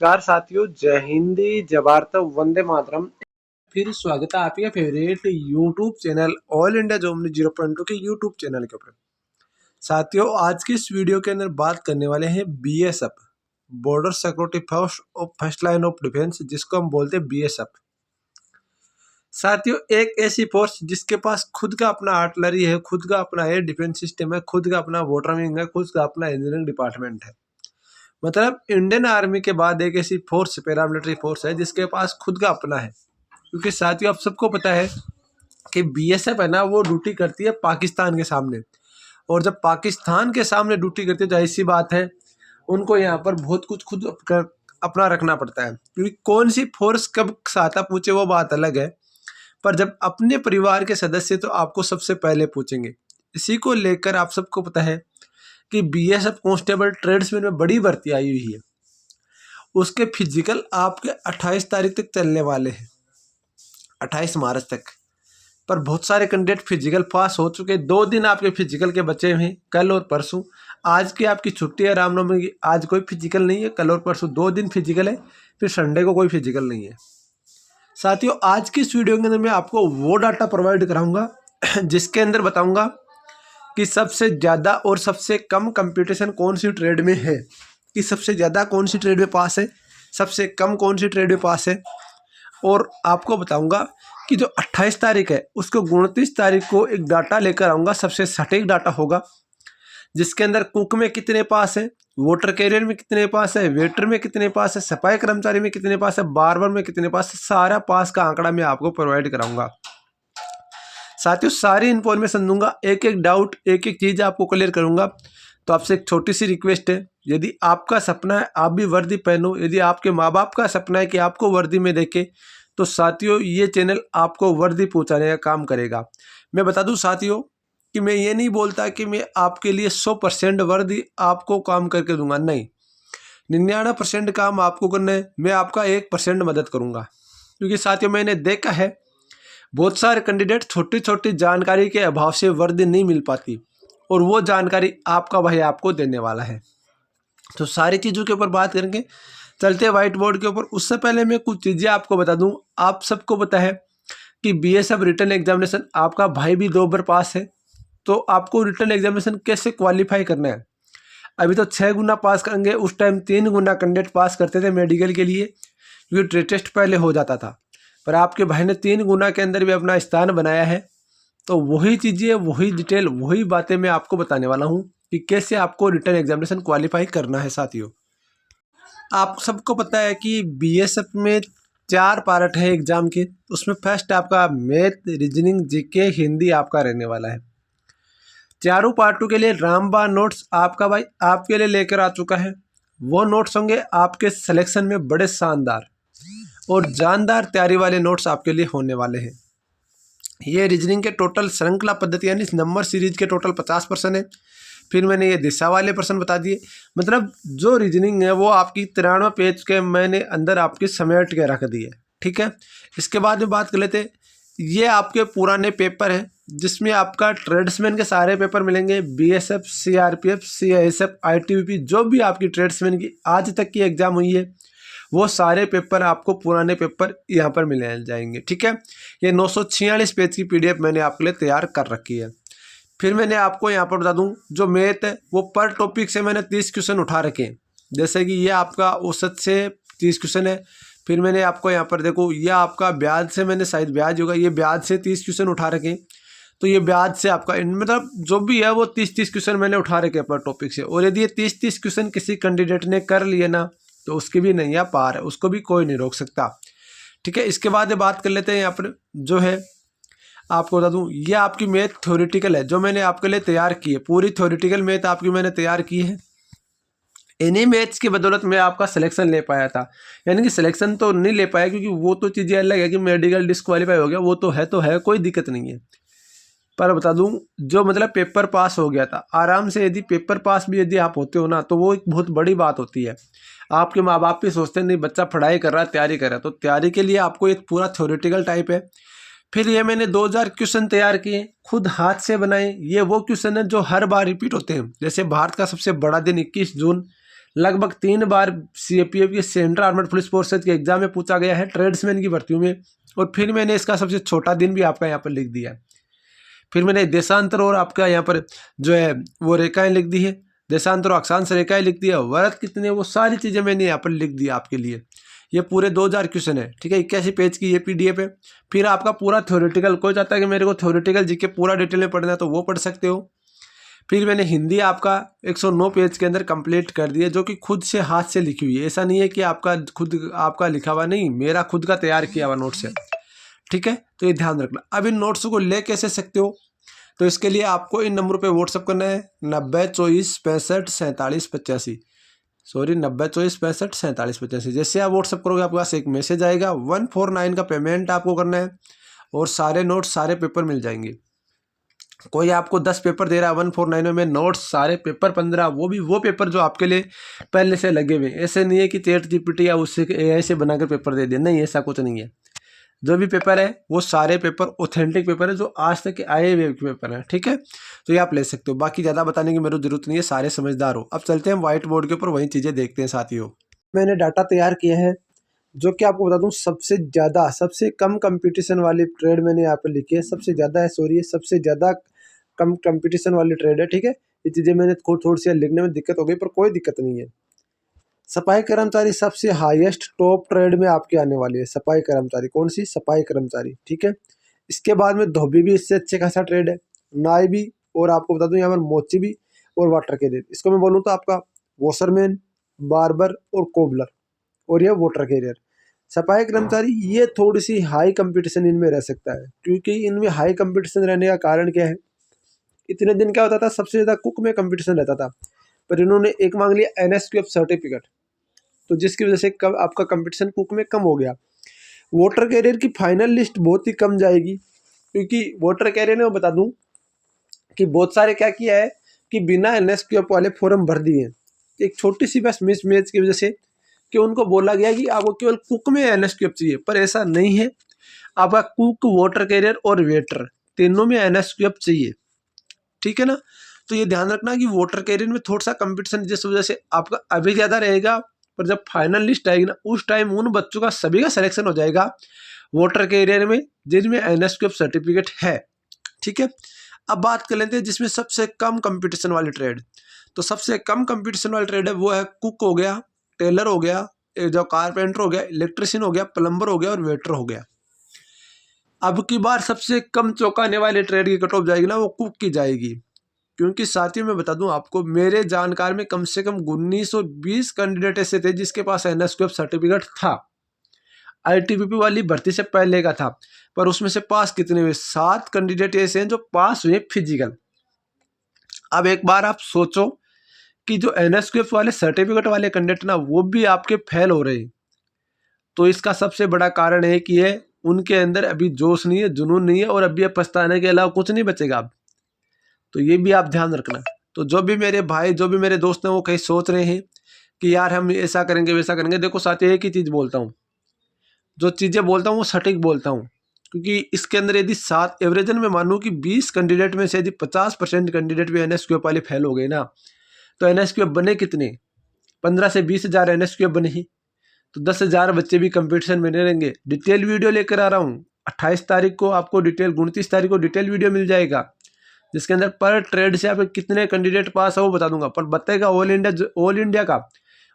नमस्कार साथियों, जय हिंदी, जय भारत, वंदे मातरम। फिर स्वागत है आपके favourite YouTube channel all India जोमनी 0.2 के यूट्यूब चैनल के ऊपर। साथियों, आज की इस वीडियो के अंदर बात करने वाले हैं BSF, border security force of first line of defence, जिसको हम बोलते हैं बीएसएफ। साथियों, एक ऐसी फोर्स जिसके पास खुद का अपना आर्टिलरी है, खुद का अपना एयर डिफेंस सिस्टम है, खुद का अपना वाटर विंग है, खुद का अपना इंजीनियरिंग डिपार्टमेंट है। मतलब इंडियन आर्मी के बाद एक ऐसी फोर्स, पैरामिलिट्री फोर्स है जिसके पास खुद का अपना है। क्योंकि साथियों, आप सबको पता है कि बीएसएफ है ना, वो ड्यूटी करती है पाकिस्तान के सामने। और जब पाकिस्तान के सामने ड्यूटी करती है, जाहिर सी बात है उनको यहाँ पर बहुत कुछ खुद अपना रखना पड़ता है। क्योंकि कौन सी फोर्स कब सहायता पूछे वो बात अलग है, पर जब अपने परिवार के सदस्य तो आपको सबसे पहले पूछेंगे। इसी को लेकर आप सबको पता है कि बीएसएफ कांस्टेबल ट्रेड्समैन में बड़ी भर्ती आई हुई है। उसके फिजिकल आपके 28 तारीख तक चलने वाले हैं, 28 मार्च तक। पर बहुत सारे कैंडिडेट फिजिकल पास हो चुके। 2 दिन आपके फिजिकल के बचे हैं, कल और परसों। आज की आपकी छुट्टी है रामनवमी की, आज कोई फिजिकल नहीं है। कल और परसों 2 दिन फिजिकल है, फिर संडे को कोई फिजिकल नहीं है। साथियों, आज की इस वीडियो के अंदर मैं आपको वो डाटा प्रोवाइड कराऊंगा जिसके अंदर बताऊंगा कि सबसे ज़्यादा और सबसे कम कंपटीशन कौन सी ट्रेड में है, कि सबसे ज़्यादा कौन सी ट्रेड में पास है, सबसे कम कौन सी ट्रेड में पास है। और आपको बताऊंगा कि जो 28 तारीख है उसको 29 तारीख को एक डाटा लेकर आऊँगा, सबसे सटीक डाटा होगा, जिसके अंदर कुक में कितने पास है, वाटर कैरियर में कितने पास है, वेटर में कितने पास है, सफाई कर्मचारी में कितने पास है, बार्बर में कितने पास है। सारा पास का आंकड़ा मैं आपको प्रोवाइड कराऊंगा। साथियों, सारी इन्फॉर्मेशन दूंगा, एक एक डाउट, एक एक चीज़ आपको क्लियर करूंगा। तो आपसे एक छोटी सी रिक्वेस्ट है, यदि आपका सपना है आप भी वर्दी पहनो, यदि आपके माँ बाप का सपना है कि आपको वर्दी में देखे, तो साथियों ये चैनल आपको वर्दी पहुँचाने का काम करेगा। मैं बता दूं साथियों कि मैं ये नहीं बोलता कि मैं आपके लिए 100% वर्दी आपको काम करके दूंगा, नहीं। 99% काम आपको करना है, मैं आपका 1% मदद करूँगा। क्योंकि साथियों, मैंने देखा है बहुत सारे कैंडिडेट छोटी छोटी जानकारी के अभाव से वर्दी नहीं मिल पाती, और वो जानकारी आपका भाई आपको देने वाला है। तो सारी चीज़ों के ऊपर बात करेंगे, चलते व्हाइट बोर्ड के ऊपर। उससे पहले मैं कुछ चीज़ें आपको बता दूं। आप सबको पता है कि बीएसएफ रिटन एग्जामिनेशन आपका भाई भी 2 बार पास है। तो आपको रिटन एग्जामिनेशन कैसे क्वालिफाई करना है, अभी तो 6 गुना पास करेंगे, उस टाइम 3 गुना कैंडिडेट पास करते थे मेडिकल के लिए, क्योंकि ट्रेड टेस्ट पहले हो जाता था। पर आपके भाई ने 3 गुना के अंदर भी अपना स्थान बनाया है। तो वही चीज़ें, वही डिटेल, वही बातें मैं आपको बताने वाला हूँ कि कैसे आपको रिटन एग्जामिनेशन क्वालिफाई करना है। साथियों, आप सबको पता है कि बीएसएफ में 4 पार्ट है एग्जाम के। उसमें फर्स्ट आपका मैथ, रीजनिंग, जीके, हिंदी आपका रहने वाला है। चारों पार्टों के लिए रामबा नोट्स आपका भाई आपके लिए लेकर आ चुका है। वो नोट्स होंगे आपके सिलेक्शन में बड़े शानदार और जानदार तैयारी वाले नोट्स आपके लिए होने वाले हैं। ये रीजनिंग के टोटल श्रृंखला पद्धति यानी नंबर सीरीज के टोटल 50% है। फिर मैंने ये दिशा वाले प्रश्न बता दिए। मतलब जो रीजनिंग है वो आपकी 93 पेज के मैंने अंदर आपकी समेट के रख दी है। ठीक है, इसके बाद में बात कर लेते हैं। ये आपके पुराने पेपर हैं जिसमें आपका ट्रेड्समैन के सारे पेपर मिलेंगे। बीएसएफ, सीआरपीएफ, सीआईएसएफ, आईटीबीपी, जो भी आपकी ट्रेड्समैन की आज तक की एग्जाम हुई है वो सारे पेपर आपको, पुराने पेपर यहाँ पर मिल जाएंगे। ठीक है, ये 946 पेज की पीडीएफ मैंने आपके लिए तैयार कर रखी है। फिर मैंने आपको यहाँ पर बता दूँ, जो मैथ है वो पर टॉपिक से मैंने 30 क्वेश्चन उठा रखे हैं। जैसे कि ये आपका औसत से 30 क्वेश्चन है। फिर मैंने आपको यहाँ पर देखो, ये आपका ब्याज से, मैंने शायद ब्याज होगा, ये ब्याज से 30 क्वेश्चन उठा रखे हैं। तो ये ब्याज से आपका मतलब जो भी है वो 30-30 क्वेश्चन मैंने उठा रखे पर टॉपिक से। और यदि ये 30-30 क्वेश्चन किसी कैंडिडेट ने कर लिए ना, तो उसकी भी नैया पार है, उसको भी कोई नहीं रोक सकता। ठीक है, इसके बाद बात कर लेते हैं। यहाँ पर जो है आपको बता दूं, ये आपकी मैथ थ्योरेटिकल है जो मैंने आपके लिए तैयार की है। पूरी थ्योरेटिकल मैथ आपकी मैंने तैयार की है। इन्हीं मैथ्स की बदौलत मैं आपका सिलेक्शन ले पाया था। यानी कि सिलेक्शन तो नहीं ले पाया क्योंकि वो तो चीज़ें अलग है कि मेडिकल डिस्क्वालीफाई हो गया, वो तो है, कोई दिक्कत नहीं है। पर बता दूं, जो मतलब पेपर पास हो गया था आराम से, यदि पेपर पास भी यदि आप होते हो ना, तो वो एक बहुत बड़ी बात होती है। आपके माँ बाप भी सोचते हैं नहीं बच्चा पढ़ाई कर रहा है, तैयारी कर रहा है, तो तैयारी के लिए आपको एक पूरा थ्योरेटिकल टाइप है। फिर ये मैंने 2000 क्वेश्चन तैयार किए, खुद हाथ से बनाए। ये वो क्वेश्चन है जो हर बार रिपीट होते हैं। जैसे भारत का सबसे बड़ा दिन 21 जून, लगभग 3 बार CAPF की सेंट्रल आर्मड पुलिस फोर्सेज के एग्जाम में पूछा गया है ट्रेड्समैन की भर्तियों में। और फिर मैंने इसका सबसे छोटा दिन भी आपका यहाँ पर लिख दिया है। फिर मैंने देशांतर और आपका यहाँ पर जो है वो रेखाएं लिख दी है, देशांतर और अक्षांश रेखाएं लिख दी है, वर्त कितने, वो सारी चीज़ें मैंने यहाँ पर लिख दी आपके लिए। ये पूरे 2000 क्वेश्चन है, ठीक है, 81 पेज की ये PDF है। फिर आपका पूरा थ्योरेटिकल, कोई चाहता है कि मेरे को थ्योरेटिकल जीके पूरा डिटेल में पढ़ना है तो वो पढ़ सकते हो। फिर मैंने हिंदी आपका 109 पेज के अंदर कंप्लीट कर दिया, जो कि खुद से हाथ से लिखी हुई है। ऐसा नहीं है कि आपका लिखा हुआ, नहीं, मेरा खुद का तैयार किया हुआ नोट्स है, ठीक है। तो ये ध्यान रखना। अब इन नोट्स को ले कैसे सकते हो, तो इसके लिए आपको इन नंबरों पे व्हाट्सअप करना है 90 24 65 47 85, सॉरी 90 24 65 47 85। जैसे आप व्हाट्सअप करोगे आपके पास एक मैसेज आएगा, 149 का पेमेंट आपको करना है और सारे नोट्स सारे पेपर मिल जाएंगे। कोई आपको 10 पेपर दे रहा है 149 में नोट्स सारे पेपर 15, वो पेपर जो आपके लिए पहले से लगे हुए। ऐसे नहीं है कि ChatGPT या उससे AI से बनाकर पेपर दे दिया, नहीं, ऐसा कुछ नहीं है। जो भी पेपर है वो सारे पेपर ऑथेंटिक पेपर है, जो आज तक आए हुए पेपर हैं, ठीक है। तो ये आप ले सकते हो। बाकी ज़्यादा बताने की मेरी जरूरत नहीं है, सारे समझदार हो। अब चलते हैं व्हाइट बोर्ड के ऊपर, वही चीज़ें देखते हैं साथियों। मैंने डाटा तैयार किया है, जो कि आपको बता दूं सबसे ज़्यादा, सबसे कम कंपटीशन वाली ट्रेड मैंने यहाँ पर लिखी है। सबसे ज़्यादा है, सॉरी, सबसे ज़्यादा कम कंपटीशन वाली ट्रेड है, ठीक है। ये चीज़ें मैंने थोड़ी सी लिखने में दिक्कत हो गई, पर कोई दिक्कत नहीं है। सफाई कर्मचारी सबसे हाईएस्ट टॉप ट्रेड में आपके आने वाली है। सफाई कर्मचारी, कौन सी? सफाई कर्मचारी, ठीक है। इसके बाद में धोबी भी इससे अच्छे खासा ट्रेड है, नाई भी, और आपको बता दूं यहाँ पर मोची भी और वाटर कैरियर। इसको मैं बोलूँ तो आपका वॉशरमैन, बार्बर और कोबलर, और यह वाटर कैरियर। सफाई कर्मचारी ये थोड़ी सी हाई कंपटीशन इनमें रह सकता है, क्योंकि इनमें हाई कंपटीशन रहने का कारण क्या है, इतने दिन क्या होता था, सबसे ज़्यादा कुक में कंपटीशन रहता था, पर इन्होंने एक मांग लिया NSQF सर्टिफिकेट, तो जिसकी वजह से कब आपका कंपटीशन कुक में कम हो गया। वाटर कैरियर की फाइनल लिस्ट बहुत ही कम जाएगी, क्योंकि वाटर कैरियर ने मैं बता दूं कि बहुत सारे क्या किया है कि बिना NSQF वाले फॉर्म भर दिए, एक छोटी सी बस मिसमैच की वजह से, कि उनको बोला गया कि आपको केवल कुक में NSQF चाहिए, पर ऐसा नहीं है। आपका कुक, वाटर कैरियर और वेटर तीनों में NSQF चाहिए, ठीक है ना। तो ये ध्यान रखना कि वाटर कैरियर में थोड़ा सा कंपटीशन जिस वजह से आपका अभी ज़्यादा रहेगा, पर जब फाइनल लिस्ट आएगी ना, उस टाइम उन बच्चों का सभी का सिलेक्शन हो जाएगा वाटर कैरियर में जिनमें NSQF सर्टिफिकेट है, ठीक है। अब बात कर लेते हैं जिसमें सबसे कम कंपटीशन वाली ट्रेड। तो सबसे कम कंपटीशन वाली ट्रेड है वो है कुक हो गया, टेलर हो गया, जो कारपेंटर हो गया, इलेक्ट्रिशियन हो गया, प्लम्बर हो गया और वेटर हो गया। अब की बार सबसे कम चौंकाने वाली ट्रेड की कट ऑफ जाएगी ना, वो कुक की जाएगी, क्योंकि साथियों मैं बता दूं आपको, मेरे जानकार में कम से कम 1920 कैंडिडेट ऐसे थे जिसके पास NSQF सर्टिफिकेट था। ITBP वाली भर्ती से पहले का था, पर उसमें से पास कितने हुए? 7 कैंडिडेट ऐसे हैं जो पास हुए फिजिकल। अब एक बार आप सोचो कि जो NSQF वाले सर्टिफिकेट वाले कैंडिडेट ना, वो भी आपके फेल हो रहे हैं, तो इसका सबसे बड़ा कारण है कि ये उनके अंदर अभी जोश नहीं है, जुनून नहीं है, और अभी अब पछताने के अलावा कुछ नहीं बचेगा अब। तो ये भी आप ध्यान रखना। तो जो भी मेरे भाई, जो भी मेरे दोस्त हैं, वो कहीं सोच रहे हैं कि यार हम ऐसा करेंगे वैसा करेंगे, देखो साथियों एक ही चीज़ बोलता हूँ, जो चीज़ें बोलता हूँ वो सटीक बोलता हूँ, क्योंकि इसके अंदर यदि 7 एवरेजन में मानूँ कि 20 कैंडिडेट में से यदि 50% कैंडिडेट भी NSQF वाले फेल हो गए ना, तो NSQF बने कितने? 15 से 20 हज़ार NSQF बने ही, तो 10,000 बच्चे भी कंपटीशन में रहेंगे। डिटेल वीडियो लेकर आ रहा हूँ 28 तारीख को, आपको डिटेल 29 तारीख को डिटेल वीडियो मिल जाएगा, जिसके अंदर पर ट्रेड से आप कितने कैंडिडेट पास है वो बता दूंगा, पर बताएगा ऑल इंडिया का।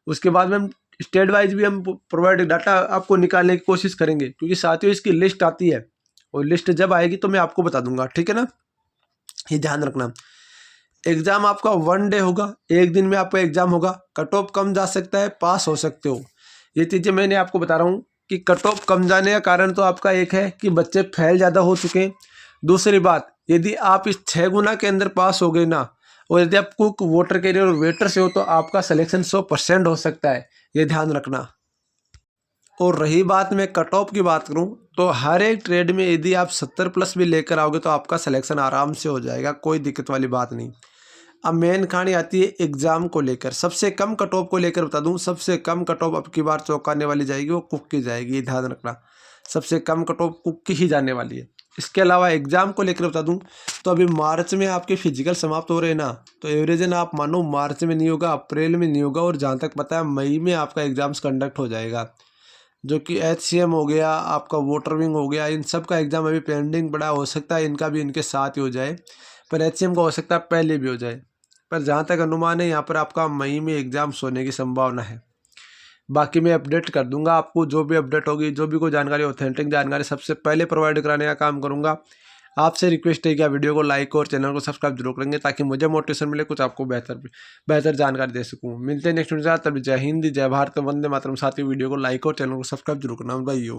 उसके बाद में हम स्टेट वाइज भी हम प्रोवाइड डाटा आपको निकालने की कोशिश करेंगे, क्योंकि साथियों इसकी लिस्ट आती है, और लिस्ट जब आएगी तो मैं आपको बता दूंगा, ठीक है ना। ये ध्यान रखना। एग्जाम आपका 1 डे होगा, एक दिन में आपका एग्जाम होगा। कट ऑफ कम जा सकता है, पास हो सकते हो। ये चीज़ें मैंने आपको बता रहा हूँ कि कट ऑफ कम जाने का कारण तो आपका एक है कि बच्चे फेल ज़्यादा हो चुके हैं। दूसरी बात, यदि आप इस 6 गुना के अंदर पास हो गए ना, और यदि आप कुक, वाटर कैरियर और वेटर से हो, तो आपका सिलेक्शन 100% हो सकता है, ये ध्यान रखना। और रही बात, मैं कट ऑफ की बात करूं, तो हर एक ट्रेड में यदि आप 70+ भी लेकर आओगे तो आपका सिलेक्शन आराम से हो जाएगा, कोई दिक्कत वाली बात नहीं। अब मेन कहानी आती है एग्जाम को लेकर। सबसे कम कट ऑफ को लेकर बता दूं, सबसे कम कट ऑफ अब की बार चौंकाने वाली जाएगी, वो कुक की जाएगी, ये ध्यान रखना। सबसे कम कट ऑफ कुक की ही जाने वाली है। इसके अलावा एग्ज़ाम को लेकर बता दूं तो अभी मार्च में आपके फिजिकल समाप्त हो रहे हैं ना, तो एवरेजन आप मानो मार्च में नहीं होगा, अप्रैल में नहीं होगा, और जहाँ तक पता है मई में आपका एग्ज़ाम्स कंडक्ट हो जाएगा। जो कि HCM हो गया, आपका वोटर विंग हो गया, इन सब का एग्ज़ाम अभी पेंडिंग पड़ा, हो सकता है इनका भी इनके साथ ही हो जाए, पर HCM का हो सकता है पहले भी हो जाए। पर जहाँ तक अनुमान है यहाँ पर आपका मई में एग्ज़ाम्स होने की संभावना है। बाकी मैं अपडेट कर दूंगा आपको, जो भी अपडेट होगी, जो भी कोई जानकारी, ऑथेंटिक जानकारी सबसे पहले प्रोवाइड कराने का काम करूंगा। आपसे रिक्वेस्ट है कि आप वीडियो को लाइक और चैनल को सब्सक्राइब जरूर करेंगे, ताकि मुझे मोटिवेशन मिले, कुछ आपको बेहतर जानकारी दे सकूं। मिलते हैं नेक्स्ट वीडियो के साथ, तभी जय हिंद, जय भारत, वंदे मातरम। साथ ही वीडियो को लाइक और चैनल को सब्सक्राइब जरूर करना भाइयों।